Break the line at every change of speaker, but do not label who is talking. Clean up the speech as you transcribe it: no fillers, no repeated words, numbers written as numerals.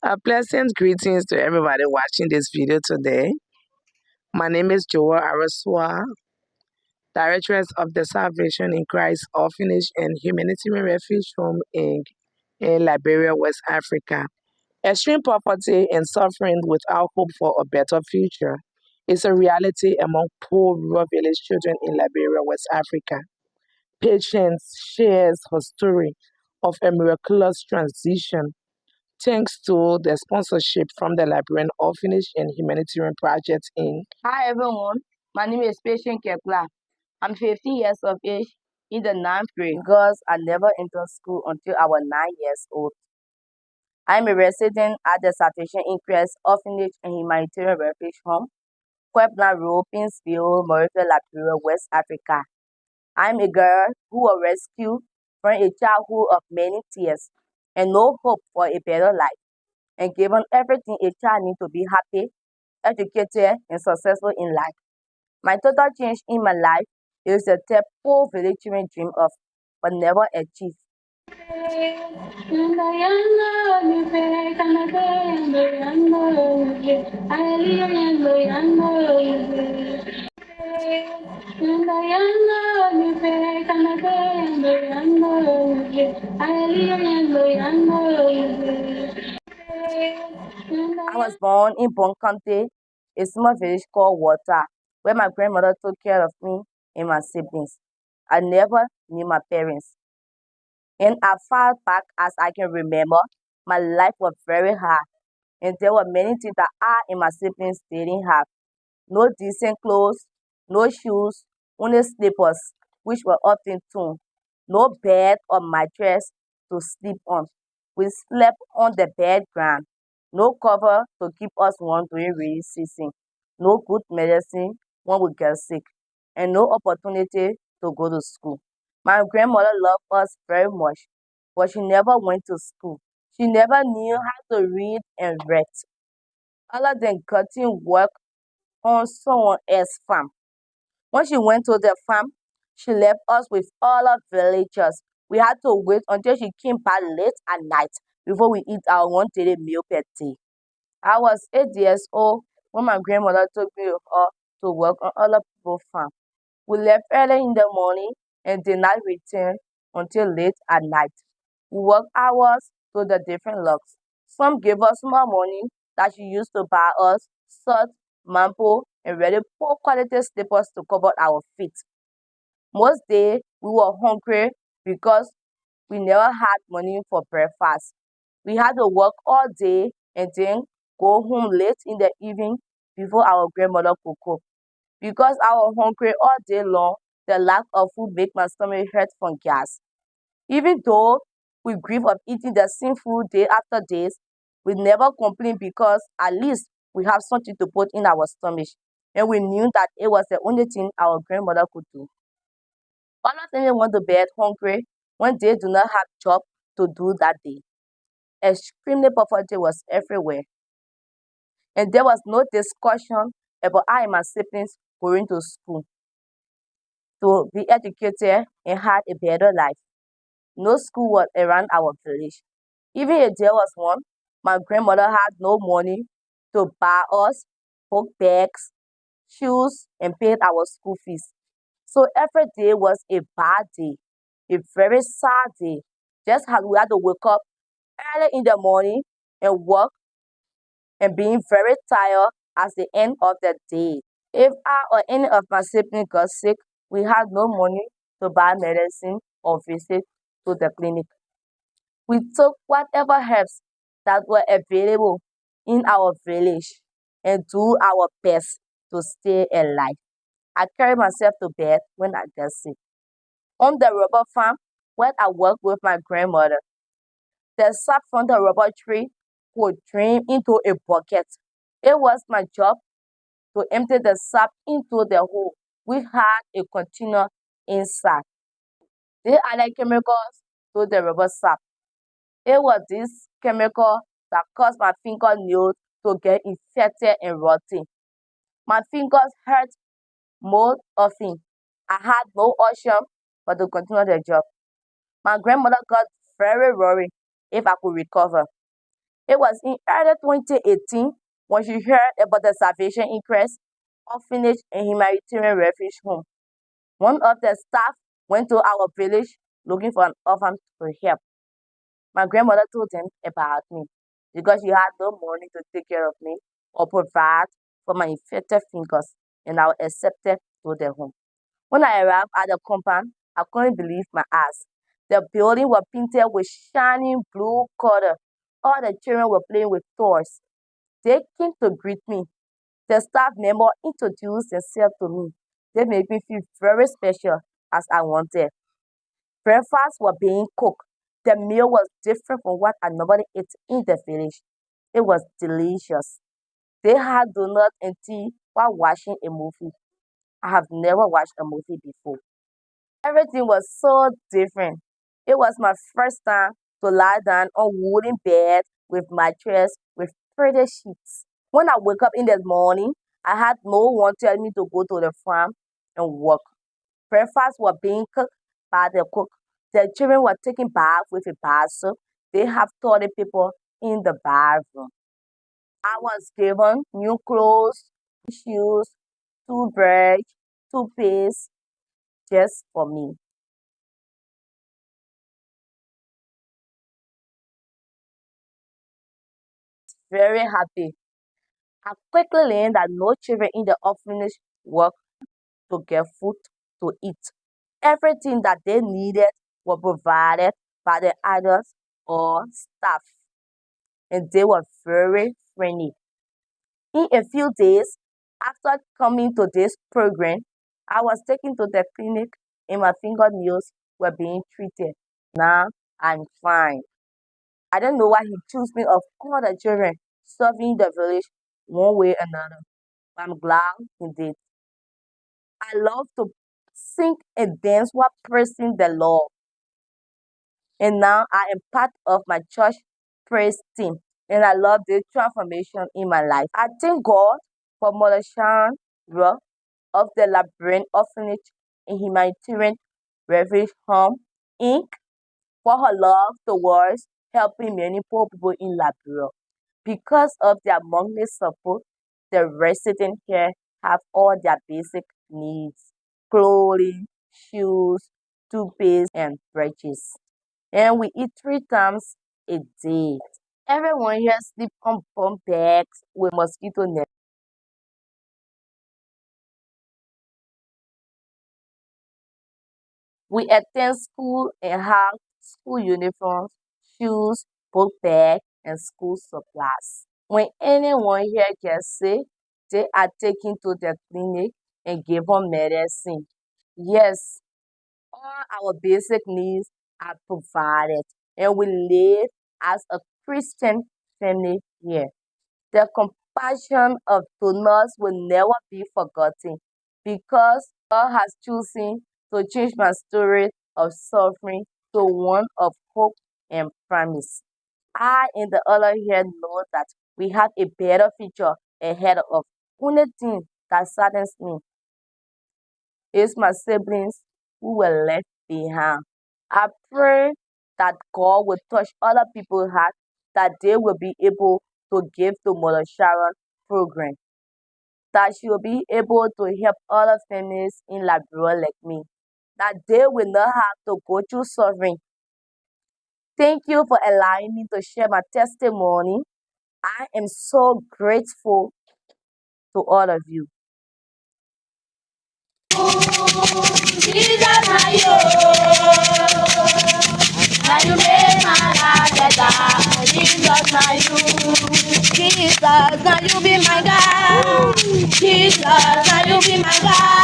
Pleasant greetings to everybody watching this video today. My name is Joel Araswa, Directress of the Salvation in Christ Orphanage and Humanitarian Refuge Home in Liberia, West Africa. Extreme poverty and suffering without hope for a better future is a reality among poor rural village children in Liberia, West Africa. Patience shares her story of a miraculous transition thanks to the sponsorship from the Liberian Orphanage and Humanitarian Projects Inc.
Hi everyone, my name is Patient Kekla. I'm 15 years of age in the ninth grade because I never entered school until I was 9 years old. I'm a resident at the Salvation in Christ Orphanage and Humanitarian Refuge Home, Puebla Road, Pinsville, Morocco, Liberia, West Africa. I'm a girl who was rescued from a childhood of many tears and no hope for a better life, and given everything a child needs to be happy, educated, and successful in life. My total change in my life is a step poor village children dream of, but never achieve. I was born in Bon County, a small village called Water, where my grandmother took care of me and my siblings. I never knew my parents. And as far back as I can remember, my life was very hard. And there were many things that I and my siblings didn't have. No decent clothes, no shoes, only slippers, which were often torn. No bed or mattress to sleep on. We slept on the bed ground. No cover to keep us warm during rainy season. No good medicine when we get sick. And no opportunity to go to school. My grandmother loved us very much, but she never went to school. She never knew how to read and write, other than cutting work on someone else's farm. When she went to the farm, she left us with all our villagers. We had to wait until she came back late at night before we eat our one daily meal per day. I was 8 years old when my grandmother took me with her to work on other people's farm. We left early in the morning and did not return until late at night. We worked hours to the different logs. Some gave us more money that she used to buy us salt, mampo, and really poor quality slippers to cover our feet. Most days we were hungry because we never had money for breakfast. We had to work all day and then go home late in the evening before our grandmother could cook. Because I was hungry all day long, the lack of food made my stomach hurt from gas. Even though we grieve of eating the same food day after days, we never complain because at least we have something to put in our stomach. And we knew that it was the only thing our grandmother could do. Others even went to bed hungry when they do not have job to do that day. Extremely poverty was everywhere. And there was no discussion about I and my siblings going to school to be educated and have a better life. No school was around our village. Even if there was one, my grandmother had no money to buy us book bags, shoes, and pay our school fees. So every day was a bad day, a very sad day. Just as we had to wake up early in the morning and work and being very tired at the end of the day. If I or any of my siblings got sick, we had no money to buy medicine or visit to the clinic. We took whatever herbs that were available in our village and do our best to stay alive. I carried myself to bed when I got sick. On the rubber farm, where I worked with my grandmother, the sap from the rubber tree would drain into a bucket. It was my job to empty the sap into the hole. We had a container inside. They added chemicals to the rubber sap. It was this chemical that caused my fingernails to get infected and rotting. My fingers hurt more often. I had no option but to continue the job. My grandmother got very worried if I could recover. It was in early 2018 when she heard about the Salvation Increase Orphanage and Humanitarian Refuge Home. One of the staff went to our village looking for an orphan to help. My grandmother told them about me because she had no money to take care of me or provide for my infected fingers, and I was accepted to the home. When I arrived at the compound, I couldn't believe my eyes. The building was painted with shining blue color. All the children were playing with toys. They came to greet me. The staff member introduced themselves to me. They made me feel very special as I wanted. Breakfast was being cooked. The meal was different from what I normally eat in the village. It was delicious. They had donuts and tea while watching a movie. I have never watched a movie before. Everything was so different. It was my first time to lie down on wooden bed with mattress with pretty sheets. When I wake up in the morning, I had no one telling me to go to the farm and work. Breakfast was being cooked by the cook. The children were taking bath with a bath soap. They have toilet paper in the bathroom. I was given new clothes, shoes, toothbrush, toothpaste just for me. Very happy. I quickly learned that no children in the orphanage work to get food to eat. Everything that they needed was provided by the adults or staff, and they were very friendly. In a few days after coming to this program, I was taken to the clinic and my fingernails were being treated. Now I'm fine. I don't know why he chose me of all the children serving the village one way or another. But I'm glad he did. I love to sing and dance while praising the Lord. And now I am part of my church praise team. And I love this transformation in my life. I thank God for Mother Sharon Rock of the Liberian Orphanage and Humanitarian Refuge Home, Inc., for her love towards helping many poor people in Liberia. Because of their monthly support, the residents here have all their basic needs: clothing, shoes, toothpaste, and brushes. And we eat 3 times a day. Everyone here sleeps on bunk beds with mosquito net. We attend school and have school uniforms, shoes, book bag, and school supplies. When anyone here gets sick, they are taken to the clinic and given medicine. Yes, all our basic needs are provided, and we live as a Christian family here. The compassion of donors will never be forgotten because God has chosen to change my story of suffering to one of hope and promise. I and the other here know that we have a better future ahead of us. Only thing that saddens me is my siblings who were left behind. I pray that God will touch other people's hearts, that they will be able to give to Mother Sharon program, that she will be able to help other families in Liberia like me, that they will not have to go through suffering. Thank you for allowing me to share my testimony. I am so grateful to all of you. Jesus, now you make my life better. Jesus, now you. Jesus, now you be my God. Jesus, now you be my God.